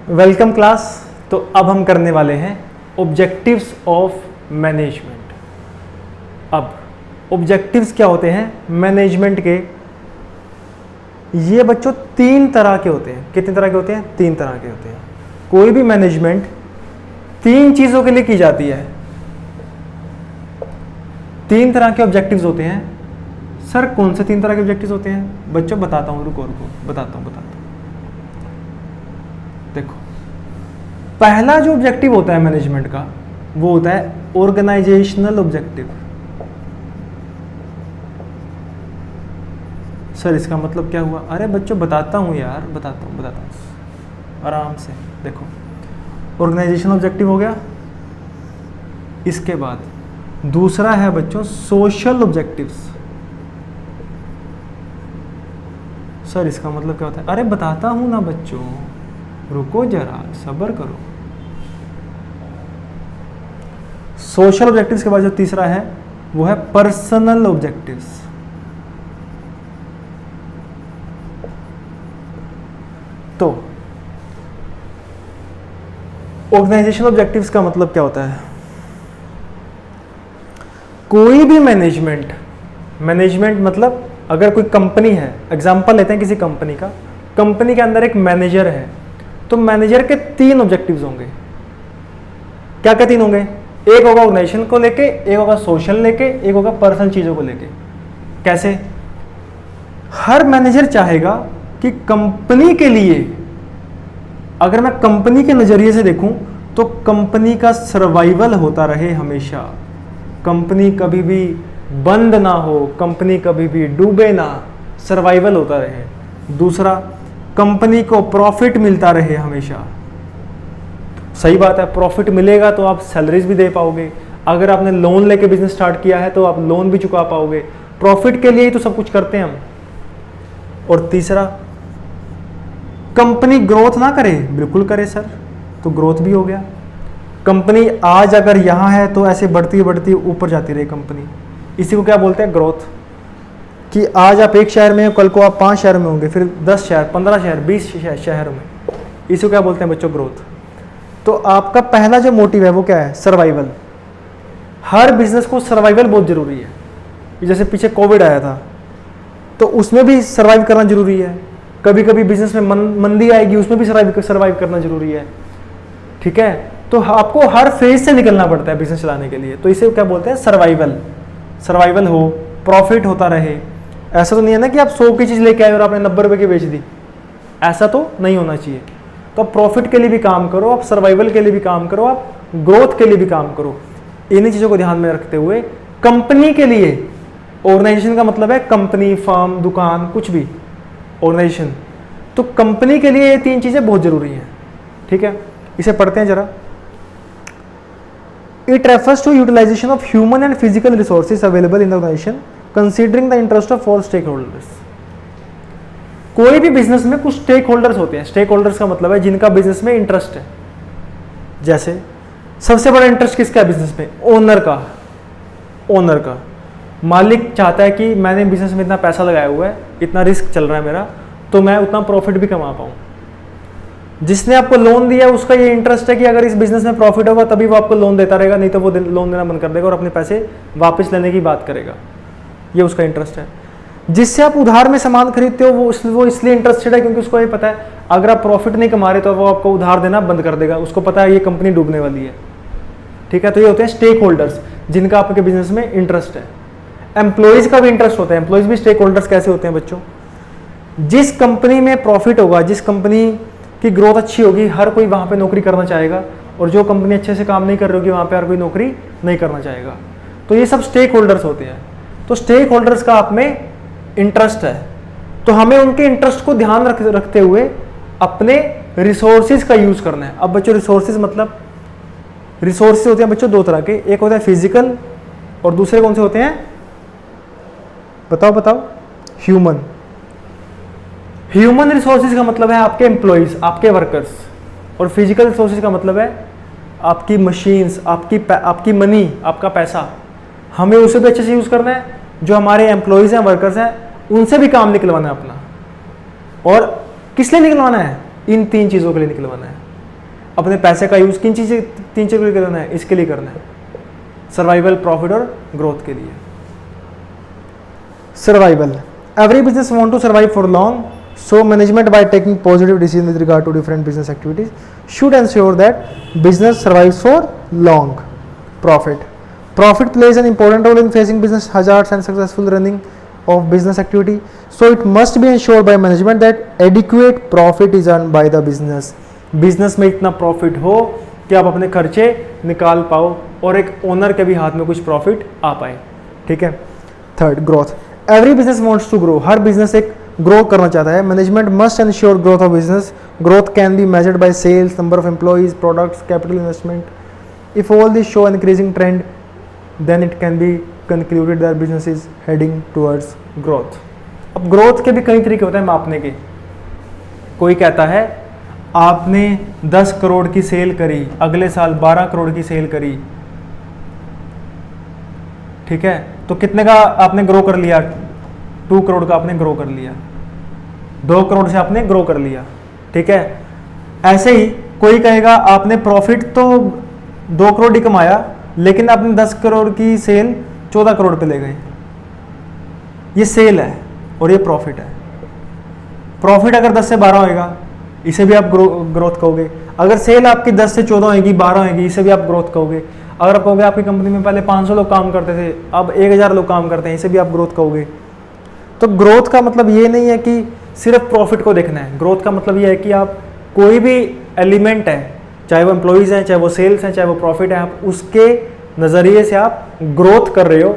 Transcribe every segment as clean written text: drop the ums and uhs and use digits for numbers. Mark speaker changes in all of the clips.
Speaker 1: Welcome class. तो अब हम करने वाले हैं ऑब्जेक्टिव्स ऑफ मैनेजमेंट। अब ऑब्जेक्टिव्स क्या होते हैं मैनेजमेंट के? ये बच्चों तीन तरह के होते हैं। कितने तरह के होते हैं? तीन तरह के होते हैं। कोई भी मैनेजमेंट तीन चीजों के लिए की जाती है। तीन तरह के ऑब्जेक्टिव्स होते हैं। सर कौन से तीन तरह के ऑब्जेक्टिव्स होते हैं? बच्चों बताता हूं, रुको बताता हूं। देखो, पहला जो ऑब्जेक्टिव होता है मैनेजमेंट का वो होता है ऑर्गेनाइजेशनल ऑब्जेक्टिव। सर इसका मतलब क्या हुआ? अरे बच्चों बताता हूं यार, बताता हूं आराम से। देखो, ऑर्गेनाइजेशनल ऑब्जेक्टिव हो गया। इसके बाद दूसरा है बच्चों सोशल ऑब्जेक्टिव्स। सर इसका मतलब क्या होता है? अरे बताता हूं ना बच्चों, रुको जरा, सब्र करो। सोशल ऑब्जेक्टिव्स के बाद जो तीसरा है वो है पर्सनल ऑब्जेक्टिव्स। तो ऑर्गेनाइजेशनल ऑब्जेक्टिव्स का मतलब क्या होता है? कोई भी मैनेजमेंट मतलब अगर कोई कंपनी है, एग्जांपल लेते हैं किसी कंपनी का। कंपनी के अंदर एक मैनेजर है, तो मैनेजर के तीन ऑब्जेक्टिव्स होंगे। क्या क्या तीन होंगे? एक होगा ऑर्गेनाइजेशन को लेके, एक होगा सोशल लेके, एक होगा पर्सनल चीजों को लेके। कैसे? हर मैनेजर चाहेगा कि कंपनी के लिए, अगर मैं कंपनी के नजरिए से देखूं तो कंपनी का सर्वाइवल होता रहे हमेशा, कंपनी कभी भी बंद ना हो, कंपनी कभी भी डूबे ना, सर्वाइवल होता रहे। दूसरा, कंपनी को प्रॉफिट मिलता रहे हमेशा। सही बात है, प्रॉफिट मिलेगा तो आप सैलरीज भी दे पाओगे। अगर आपने लोन लेके बिजनेस स्टार्ट किया है तो आप लोन भी चुका पाओगे। प्रॉफिट के लिए ही तो सब कुछ करते हैं हम। और तीसरा, कंपनी ग्रोथ ना करे, बिल्कुल करे सर, तो ग्रोथ भी हो गया। कंपनी आज अगर यहां है तो ऐसे बढ़ती बढ़ती ऊपर जाती रहे कंपनी। इसी को क्या बोलते हैं? ग्रोथ। कि आज आप एक शहर में हो, कल को आप 5 शहर में होंगे, फिर 10 शहर, 15 शहर, 20 शहरों में। इसी को क्या बोलते हैं बच्चों? ग्रोथ। तो आपका पहला जो मोटिव है वो क्या है? सर्वाइवल। हर बिजनेस को सर्वाइवल बहुत जरूरी है। जैसे पीछे कोविड आया था तो उसमें भी सर्वाइव करना जरूरी है। कभी कभी बिजनेस में मंदी आएगी, उसमें भी सर्वाइव करना जरूरी है। ठीक है, तो आपको हर फेज से निकलना पड़ता है बिजनेस चलाने के लिए। तो इसे क्या बोलते हैं? सर्वाइवल हो, प्रॉफिट होता रहे। ऐसा तो नहीं है ना कि आप 100 की चीज लेके आए और आपने 90 रुपए की बेच दी। ऐसा तो नहीं होना चाहिए। तो आप प्रॉफिट के लिए भी काम करो, आप सर्वाइवल के लिए भी काम करो, आप ग्रोथ के लिए भी काम करो। इन्हीं चीजों को ध्यान में रखते हुए कंपनी के लिए, ऑर्गेनाइजेशन का मतलब है कंपनी, फर्म, दुकान, कुछ भी ऑर्गेनाइजेशन, तो कंपनी के लिए ये तीन चीजें बहुत जरूरी हैं। ठीक है, इसे पढ़ते हैं जरा। It refers to utilization of human and physical resources available in the organization considering the interest of all stakeholders. कोई भी बिजनेस में कुछ स्टेक होल्डर्स होते हैं। स्टेक होल्डर्स का मतलब है जिनका बिजनेस में इंटरेस्ट है। जैसे सबसे बड़ा इंटरेस्ट किसका है बिजनेस में? ओनर का। मालिक चाहता है कि मैंने बिजनेस में इतना पैसा लगाया हुआ है, इतना रिस्क चल रहा है मेरा, तो मैं उतना प्रॉफिट भी कमा पाऊं। जिसने आपको लोन दिया उसका ये इंटरेस्ट है कि अगर इस बिजनेस में प्रॉफिट होगा तभी वो आपको लोन देता रहेगा, नहीं तो वो लोन देना बंद कर देगा और अपने पैसे वापस लेने की बात करेगा। ये उसका इंटरेस्ट है। जिससे आप उधार में सामान खरीदते हो वो इसलिए इंटरेस्टेड है क्योंकि उसको ये पता है अगर आप प्रॉफिट नहीं कमा रहे तो वो आपको उधार देना बंद कर देगा। उसको पता है ये कंपनी डूबने वाली है। ठीक है, तो ये होते हैं स्टेक होल्डर्स जिनका आपके बिजनेस में इंटरेस्ट है। एम्प्लॉयज का भी इंटरेस्ट होता है। एम्प्लॉयज भी स्टेक होल्डर्स कैसे होते हैं बच्चों? जिस कंपनी में प्रॉफिट होगा, जिस कंपनी की ग्रोथ अच्छी होगी, हर कोई वहां पे नौकरी करना चाहेगा, और जो कंपनी अच्छे से काम नहीं कर रही होगी वहां पे हर कोई नौकरी नहीं करना चाहेगा। तो ये सब स्टेक होल्डर्स होते हैं। तो स्टेक होल्डर्स का आप में इंटरेस्ट है, तो हमें उनके इंटरेस्ट को ध्यान रखते हुए अपने रिसोर्सेज का यूज करना है। अब बच्चों रिसोर्सेज मतलब, रिसोर्सेज होते हैं बच्चों दो तरह के, एक होता है फिजिकल और दूसरे कौन से होते हैं? बताओ। ह्यूमन रिसोर्सेज का मतलब है आपके एम्प्लॉयज, आपके वर्कर्स, और फिजिकल रिसोर्सेज का मतलब है आपकी मशीन्स, आपकी मनी, आपका पैसा। हमें उसे भी अच्छे से यूज करना है। जो हमारे एम्प्लॉयज हैं, वर्कर्स हैं, उनसे भी काम निकलवाना है अपना। और किस लिए निकलवाना है? इन तीन चीजों के लिए निकलवाना है। अपने पैसे का यूज़ किन चीज़ें, 3 चीज़ों के लिए करना है, इसके लिए करना है, सर्वाइवल, प्रॉफिट और ग्रोथ के लिए। Survival, every business want to survive for long, so management by taking positive decisions with regard to different business activities should ensure that business survives for long. Profit plays an important role in facing business hazards and successful running of business activity, so it must be ensured by management that adequate profit is earned by the business. Business में इतना profit हो कि आप अपने खर्चे निकाल पाओ और एक ओनर के भी हाथ में कुछ प्रॉफिट आ पाए, ठीक है। Third, growth, every business wants to grow, हर बिजनेस एक ग्रो करना चाहता है। Management must ensure growth of business, growth can be measured by sales, number of employees, products, capital investment. If all this show increasing trend then it can be concluded that business is heading towards growth. अब growth के भी कई तरीके होते हैं मापने के। कोई कहता है आपने 10 करोड़ की सेल करी, अगले साल 12 करोड़ की सेल करी, ठीक है, तो कितने का आपने ग्रो कर लिया, 2 करोड़ का आपने ग्रो कर लिया, 2 करोड़ से आपने ग्रो कर लिया, ठीक है। ऐसे ही कोई कहेगा आपने प्रॉफिट तो 2 करोड़ ही कमाया लेकिन आपने 10 करोड़ की सेल 14 करोड़ पे ले गए। ये सेल है और ये प्रॉफिट है। प्रॉफिट अगर 10 से 12 होएगा इसे भी आप ग्रोथ कहोगे। अगर सेल आपकी 10 से 14 होगी, 12 होगी, इसे भी आप ग्रोथ कहोगे। अगर आप कहोगे आपकी कंपनी में पहले 500 लोग काम करते थे, अब 1000 लोग काम करते हैं, इसे भी आप ग्रोथ कहोगे। तो ग्रोथ का मतलब ये नहीं है कि सिर्फ प्रॉफिट को देखना है। ग्रोथ का मतलब ये है कि आप कोई भी एलिमेंट है, चाहे वो एम्प्लॉइज़ हैं, चाहे वो सेल्स हैं, चाहे वो प्रॉफिट है, आप उसके नज़रिए से आप ग्रोथ कर रहे हो,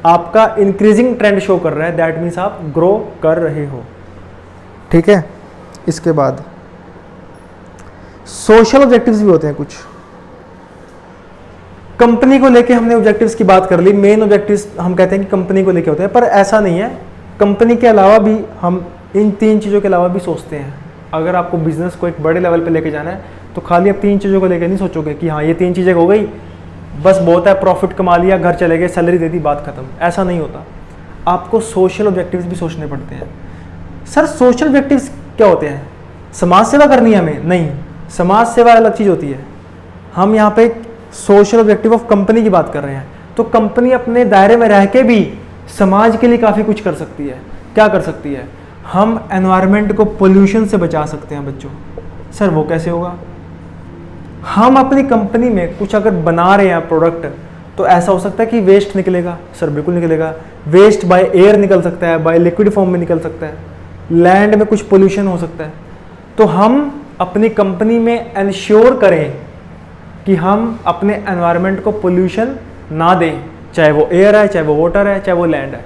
Speaker 1: आपका इंक्रीजिंग ट्रेंड शो कर रहा है, दैट मीन्स आप ग्रो कर रहे हो, ठीक है। इसके बाद सोशल ऑब्जेक्टिव्स भी होते हैं कुछ। कंपनी को लेके हमने ऑब्जेक्टिव्स की बात कर ली, मेन ऑब्जेक्टिव्स हम कहते हैं कि कंपनी को लेके होते हैं, पर ऐसा नहीं है। कंपनी के अलावा भी हम इन 3 चीज़ों के अलावा भी सोचते हैं। अगर आपको बिजनेस को एक बड़े लेवल पे लेके जाना है तो खाली आप 3 चीज़ों को लेके नहीं सोचोगे कि हाँ ये 3 चीज़ें हो गई, बस बहुत है, प्रॉफिट कमा लिया, घर चले गए, सैलरी दे दी, बात खत्म। ऐसा नहीं होता, आपको सोशल ऑब्जेक्टिव्स भी सोचने पड़ते हैं। सर सोशल ऑब्जेक्टिव्स क्या होते हैं? समाज सेवा करनी है हमें? नहीं, समाज सेवा अलग चीज़ होती है। हम यहाँ पे सोशल ऑब्जेक्टिव ऑफ कंपनी की बात कर रहे हैं। तो कंपनी अपने दायरे में रह के भी समाज के लिए काफ़ी कुछ कर सकती है। क्या कर सकती है? हम एनवायरनमेंट को पोल्यूशन से बचा सकते हैं बच्चों। सर वो कैसे होगा? हम अपनी कंपनी में कुछ अगर बना रहे हैं प्रोडक्ट, तो ऐसा हो सकता है कि वेस्ट निकलेगा। सर बिल्कुल निकलेगा। वेस्ट बाय एयर निकल सकता है, बाय लिक्विड फॉर्म में निकल सकता है, लैंड में कुछ पोल्यूशन हो सकता है। तो हम अपनी कंपनी में इंश्योर करें कि हम अपने एनवायरनमेंट को पोल्यूशन ना दें, चाहे वो एयर है, चाहे वो वाटर है, चाहे वो लैंड है,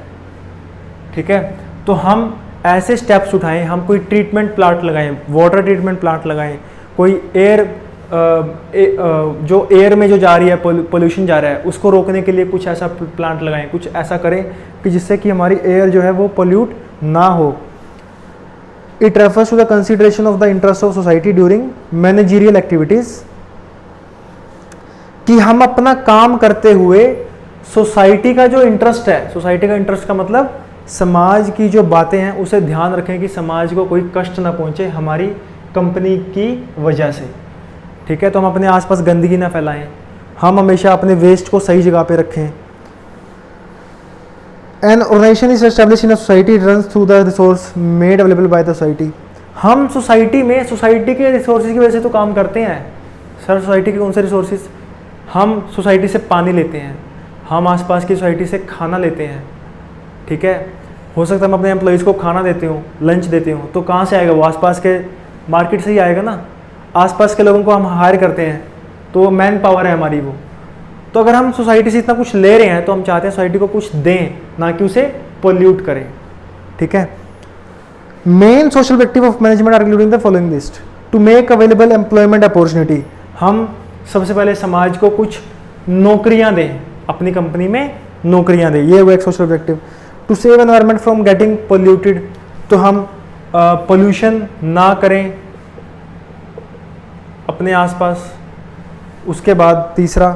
Speaker 1: ठीक है। तो हम ऐसे स्टेप्स उठाएं, हम कोई ट्रीटमेंट प्लांट लगाएं, वाटर ट्रीटमेंट प्लांट लगाएं, कोई एयर जो एयर में जो जा रही है पोल्यूशन जा रहा है उसको रोकने के लिए कुछ ऐसा प्लांट लगाएं, कुछ ऐसा करें कि जिससे कि हमारी एयर जो है वो पोल्यूट ना हो। It refers to the consideration of the interest of society during managerial activities, कि हम अपना काम करते हुए सोसाइटी का जो इंटरेस्ट है, सोसाइटी का इंटरेस्ट का मतलब समाज की जो बातें हैं उसे ध्यान रखें कि समाज को कोई कष्ट ना पहुंचे हमारी कंपनी की वजह से, ठीक है। तो हम अपने आसपास गंदगी ना फैलाएं, हम हमेशा अपने वेस्ट को सही जगह पे रखें। An organization is established in a society, runs through the resource made available by the society. हम सोसाइटी में सोसाइटी के रिसोर्सेज की वजह से तो काम करते हैं। सर सोसाइटी के कौन से रिसोर्सेज? हम सोसाइटी से पानी लेते हैं, हम आसपास की सोसाइटी से खाना लेते हैं, ठीक है। हो सकता है हम अपने एम्प्लॉइज़ को खाना देते हो, लंच देते हो, तो कहाँ से आएगा? वो आसपास के मार्केट से ही आएगा ना। आसपास के लोगों को हम हायर करते हैं तो मैन पावर है हमारी वो। तो अगर हम सोसाइटी से इतना कुछ ले रहे हैं तो हम चाहते हैं सोसाइटी को कुछ दें, ना कि उसे पोल्यूट करें, ठीक है। Main social objective of management are including the following list. To make available employment opportunity, हम सबसे पहले समाज को कुछ नौकरियां दें, अपनी कंपनी में नौकरियां दें, ये वो एक social objective. To save environment from getting polluted, तो हम पोल्यूशन ना करें अपने आसपास। उसके बाद तीसरा,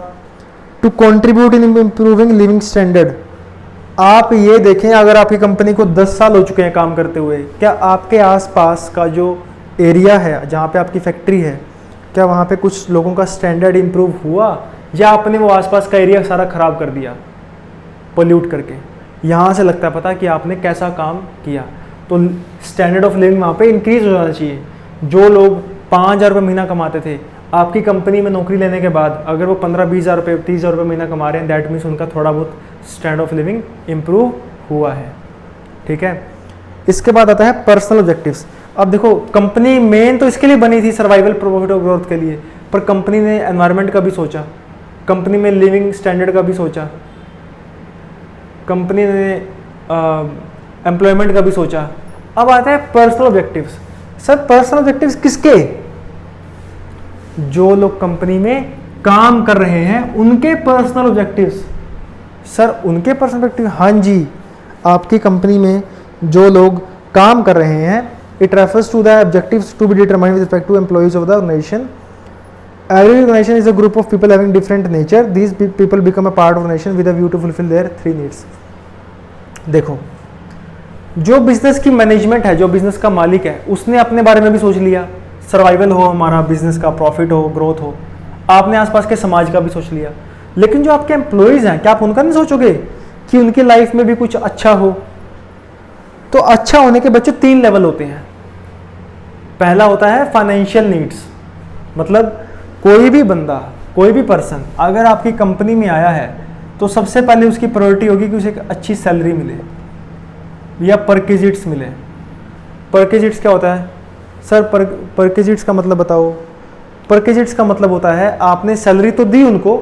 Speaker 1: to contribute in improving living standard. आप ये देखें, अगर आपकी कंपनी को 10 साल हो चुके हैं काम करते हुए, क्या आपके आसपास का जो एरिया है जहाँ पे आपकी फैक्ट्री है, क्या वहाँ पे कुछ लोगों का स्टैंडर्ड इम्प्रूव हुआ, या आपने वो आसपास का एरिया सारा ख़राब कर दिया पोल्यूट करके? यहाँ से लगता है पता कि आपने कैसा काम किया। तो स्टैंडर्ड ऑफ लिविंग वहाँ पे इंक्रीज हो जाना चाहिए। जो लोग 5,000 रुपये महीना कमाते थे, आपकी कंपनी में नौकरी लेने के बाद अगर वो 15-20,000 रुपये 30,000 रुपये महीना कमा रहे हैं, दैट मीन्स उनका थोड़ा बहुत स्टैंडर्ड ऑफ लिविंग इम्प्रूव हुआ है। ठीक है, इसके बाद आता है पर्सनल ऑब्जेक्टिव्स। अब देखो, कंपनी मेन तो इसके लिए बनी थी, सर्वाइवल, प्रॉफिट और ग्रोथ के लिए, पर कंपनी ने एनवायरनमेंट का भी सोचा, कंपनी में लिविंग स्टैंडर्ड का भी सोचा, कंपनी ने एम्प्लॉयमेंट का भी सोचा। अब आता है personal objectives. Sir personal objectives किसके? जो लोग कंपनी में काम कर रहे हैं उनके पर्सनल ऑब्जेक्टिव्स। सर उनके पर्सनल ऑब्जेक्टिव? हाँ जी, आपकी कंपनी में जो लोग काम कर रहे हैं, it refers to the objectives to be determined with respect to employees of the organization. Every organization is a group of people having different nature. These people become a part of the organization with a view to fulfill their 3 needs. देखो, जो business की management है, जो business का मालिक है, उसने अपने बारे में भी सोच लिया, सर्वाइवल हो हमारा बिजनेस का, प्रॉफिट हो, ग्रोथ हो। आपने आसपास के समाज का भी सोच लिया। लेकिन जो आपके एम्प्लॉइज हैं, क्या आप उनका नहीं सोचोगे कि उनकी लाइफ में भी कुछ अच्छा हो? तो अच्छा होने के बच्चों 3 लेवल होते हैं। पहला होता है फाइनेंशियल नीड्स, मतलब कोई भी बंदा, कोई भी पर्सन अगर आपकी कंपनी में आया है तो सबसे पहले उसकी प्रायोरिटी होगी कि उसे एक अच्छी सैलरी मिले या परक्विजिट्स मिले। परक्विजिट्स क्या होता है? सर परक्विजिट्स का मतलब बताओ। परक्विजिट्स का मतलब होता है आपने सैलरी तो दी उनको,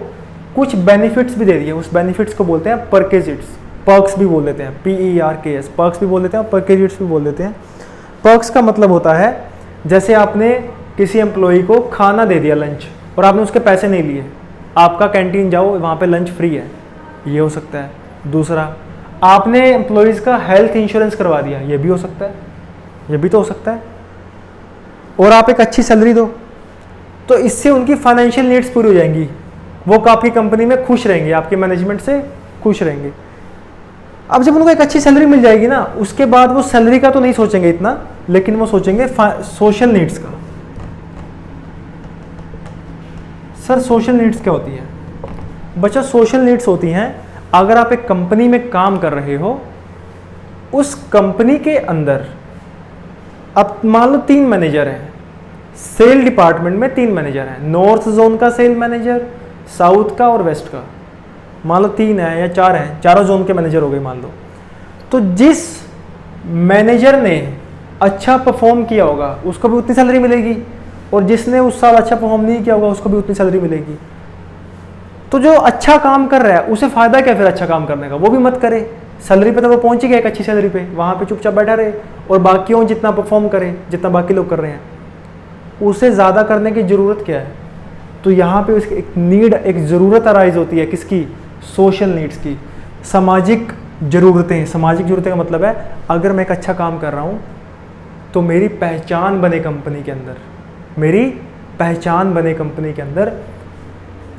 Speaker 1: कुछ बेनिफिट्स भी दे दिए, उस बेनिफिट्स को बोलते हैं परक्विजिट्स। पर्क्स भी बोल देते हैं, PERKS, पर्क्स भी बोल देते हैं और परक्विजिट्स भी बोल देते हैं। पर्क्स का मतलब होता है जैसे आपने किसी एम्प्लॉई को खाना दे दिया, लंच, और आपने उसके पैसे नहीं लिए, आपका कैंटीन जाओ वहाँ पे लंच फ्री है, ये हो सकता है। दूसरा, आपने एम्प्लॉइज़ का हेल्थ इंश्योरेंस करवा दिया, ये भी हो सकता है, ये भी तो हो सकता है। और आप एक अच्छी सैलरी दो, तो इससे उनकी फाइनेंशियल नीड्स पूरी हो जाएंगी, वो काफ़ी कंपनी में खुश रहेंगे, आपके मैनेजमेंट से खुश रहेंगे। अब जब उनको एक अच्छी सैलरी मिल जाएगी ना, उसके बाद वो सैलरी का तो नहीं सोचेंगे इतना, लेकिन वो सोचेंगे सोशल नीड्स का। सर सोशल नीड्स क्या होती है? बच्चा, सोशल नीड्स होती हैं अगर आप एक कंपनी में काम कर रहे हो, उस कंपनी के अंदर अब मान लो 3 मैनेजर हैं, सेल डिपार्टमेंट में 3 मैनेजर हैं, नॉर्थ जोन का सेल मैनेजर, साउथ का और वेस्ट का, मान लो 3 है या 4 हैं, चारों जोन के मैनेजर हो गए मान लो। तो जिस मैनेजर ने अच्छा परफॉर्म किया होगा उसको भी उतनी सैलरी मिलेगी, और जिसने उस साल अच्छा परफॉर्म नहीं किया होगा उसको भी उतनी सैलरी मिलेगी। तो जो अच्छा काम कर रहा है उसे फ़ायदा क्या फिर अच्छा काम करने का? वो भी मत करे, सैलरी पे तो वो पहुंच ही गया एक अच्छी सैलरी पे, वहाँ पे चुपचाप बैठा रहे और बाकियों जितना परफॉर्म करे, जितना बाकी लोग कर रहे हैं, उसे ज़्यादा करने की ज़रूरत क्या है? तो यहाँ पे उसकी एक नीड, एक ज़रूरत अराइज होती है, किसकी? सोशल नीड्स की, सामाजिक ज़रूरतें। सामाजिक ज़रूरतें का मतलब है अगर मैं एक अच्छा काम कर रहा हूँ तो मेरी पहचान बने कंपनी के अंदर, मेरी पहचान बने कंपनी के अंदर।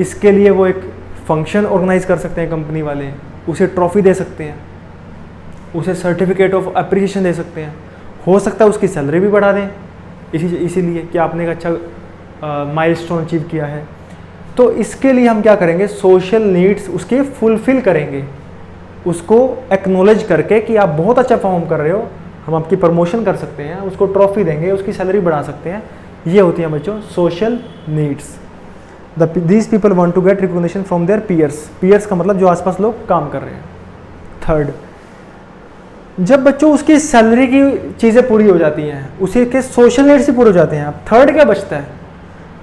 Speaker 1: इसके लिए वो एक फंक्शन ऑर्गेनाइज कर सकते हैं कंपनी वाले, उसे ट्रॉफी दे सकते हैं, उसे सर्टिफिकेट ऑफ अप्रिसिएशन दे सकते हैं, हो सकता है उसकी सैलरी भी बढ़ा दें इसीलिए कि आपने एक अच्छा माइलस्टोन अचीव किया है। तो इसके लिए हम क्या करेंगे? सोशल नीड्स उसके फुलफिल करेंगे, उसको एक्नॉलेज करके कि आप बहुत अच्छा परफॉर्म कर रहे हो, हम आपकी प्रमोशन कर सकते हैं, उसको ट्रॉफी देंगे, उसकी सैलरी बढ़ा सकते हैं। ये होती हैं बच्चों social needs. These people want to get recognition from their peers. Peers का मतलब जो आसपास लोग काम कर रहे हैं। थर्ड, जब बच्चों उसकी सैलरी की चीज़ें पूरी हो जाती हैं, उसी के सोशल नीड्स भी पूरे हो जाते हैं, अब थर्ड क्या बचता है?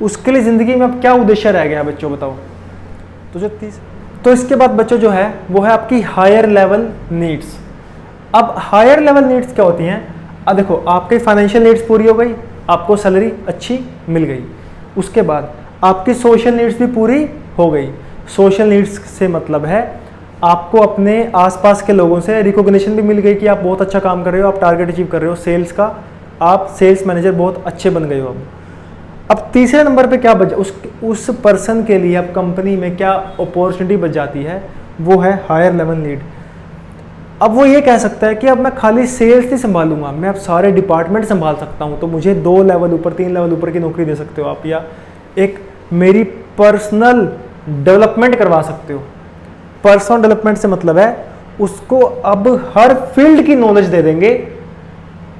Speaker 1: उसके लिए ज़िंदगी में अब क्या उद्देश्य रह गया बच्चों, बताओ? तो इसके बाद बच्चों जो है वो है आपकी हायर लेवल नीड्स। अब हायर लेवल नीड्स क्या होती हैं? अब देखो, आपकी फाइनेंशियल नीड्स पूरी हो गई, आपको सैलरी अच्छी मिल गई, उसके बाद आपकी सोशल नीड्स भी पूरी हो गई। सोशल नीड्स से मतलब है आपको अपने आसपास के लोगों से रिकॉग्निशन भी मिल गई कि आप बहुत अच्छा काम कर रहे हो, आप टारगेट अचीव कर रहे हो सेल्स का, आप सेल्स मैनेजर बहुत अच्छे बन गए हो। अब तीसरे नंबर पे क्या बच, उस पर्सन के लिए अब कंपनी में क्या अपॉर्चुनिटी बच जाती है? वो है हायर लेवल नीड। अब वो ये कह सकता है कि अब मैं खाली सेल्स नहीं संभालूंगा, मैं अब सारे डिपार्टमेंट संभाल सकता हूँ, तो मुझे 2 लेवल ऊपर 3 लेवल ऊपर की नौकरी दे सकते हो आप, या एक मेरी पर्सनल डेवलपमेंट करवा सकते हो। पर्सनल डेवलपमेंट से मतलब है उसको अब हर फील्ड की नॉलेज दे देंगे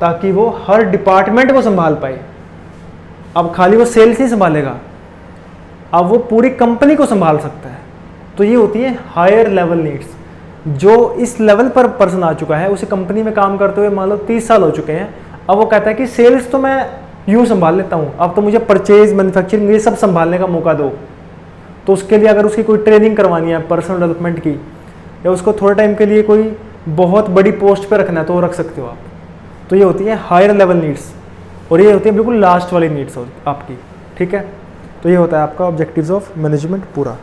Speaker 1: ताकि वो हर डिपार्टमेंट को संभाल पाए। अब खाली वो सेल्स ही संभालेगा, अब वो पूरी कंपनी को संभाल सकता है। तो ये होती है हायर लेवल नीड्स। जो इस लेवल पर पर्सन आ चुका है, उसे कंपनी में काम करते हुए मान लो 30 साल हो चुके हैं, अब वो कहता है कि सेल्स तो मैं यूं संभाल लेता हूं, अब तो मुझे परचेज, मैन्युफैक्चरिंग, ये सब संभालने का मौका दो। तो उसके लिए अगर उसकी कोई ट्रेनिंग करवानी है पर्सनल डेवलपमेंट की, या उसको थोड़े टाइम के लिए कोई बहुत बड़ी पोस्ट पे रखना है, तो वो रख सकते हो आप। तो ये होती है हायर लेवल नीड्स, और ये होती है बिल्कुल लास्ट वाली नीड्स आपकी। ठीक है, तो ये होता है आपका ऑब्जेक्टिव्स ऑफ मैनेजमेंट पूरा।